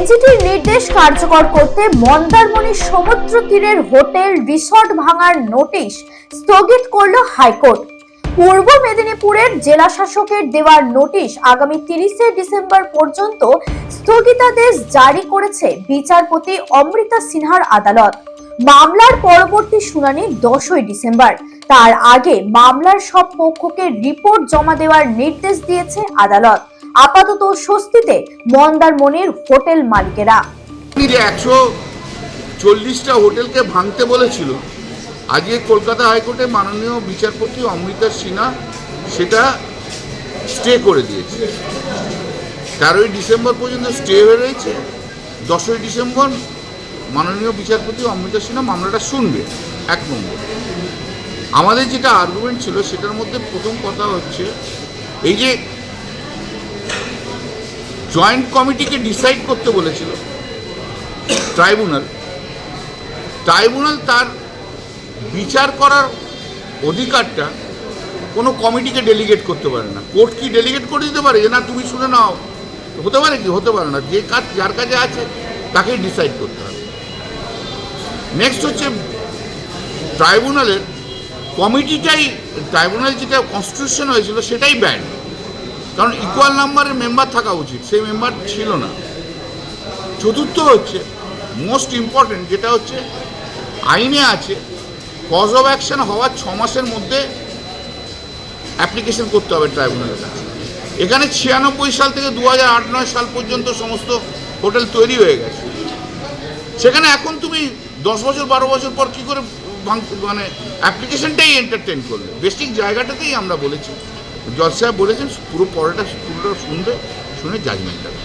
এনজিটির নির্দেশ কার্যকর করতে মন্দারমণি সমুদ্র তীরের হোটেল রিসর্ট ভাঙার নোটিশ স্থগিত করল হাইকোর্ট। পূর্ব মেদিনীপুরের জেলা শাসকের দেওয়ার নোটিশ আগামী 30শে ডিসেম্বর পর্যন্ত স্থগিতাদেশ জারি করেছে বিচারপতি অমৃতা সিনহার আদালত। মামলার পরবর্তী শুনানি 10ই ডিসেম্বর। তার আগে মামলার সব পক্ষকে রিপোর্ট জমা দেওয়ার নির্দেশ দিয়েছে আদালত। আপাতত স্বস্তিতে মন্দারমণির হোটেল মালিকেরা। 140টা হোটেলকে ভাঙতে বলেছিল, আজকে কলকাতা হাইকোর্টে মাননীয় বিচারপতি অমৃতা সিনহা সেটা স্টে করে দিয়েছে। 13ই ডিসেম্বর পর্যন্ত স্টে হয়ে রয়েছে। 10ই ডিসেম্বর মাননীয় বিচারপতি অমৃতা সিনহা মামলাটা শুনবে। 1 নম্বর, আমাদের যেটা আর্গুমেন্ট ছিল সেটার মধ্যে প্রথম কথা হচ্ছে এই যে জয়েন্ট কমিটিকে ডিসাইড করতে বলেছিল ট্রাইব্যুনাল তার বিচার করার অধিকারটা কোনো কমিটিকে ডেলিগেট করতে পারে না। কোর্ট কি ডেলিগেট করে দিতে পারে যে না তুমি শুনে নাও? হতে পারে কি? হতে পারে না। যে কাজ যার কাছে আছে তাকেই ডিসাইড করতে হবে। নেক্সট হচ্ছে ট্রাইব্যুনালের কমিটিটাই, ট্রাইব্যুনাল যেটা কনস্টিটিউশন হয়েছিল সেটাই ব্যান্ড, কারণ ইকুয়াল নাম্বারের মেম্বার থাকা উচিত, সেই মেম্বার ছিল না। চতুর্থ হচ্ছে মোস্ট ইম্পর্টেন্ট, যেটা হচ্ছে আইনে আছে কজ অফ অ্যাকশন হওয়ার 6 মাসের মধ্যে অ্যাপ্লিকেশন করতে হবে ট্রাইব্যুনালের কাছে। এখানে 96 সাল থেকে 2008-9 সাল পর্যন্ত সমস্ত হোটেল তৈরি হয়ে গেছে। সেখানে এখন তুমি 10 বছর 12 বছর পর কী করে মানে অ্যাপ্লিকেশনটাই এন্টারটেন করলে? বেসিক জায়গাটাতেই আমরা বলেছি, জজ সাহেব বলেছেন পুরোটা শুনবে, শুনে জাজমেন্ট দেবে।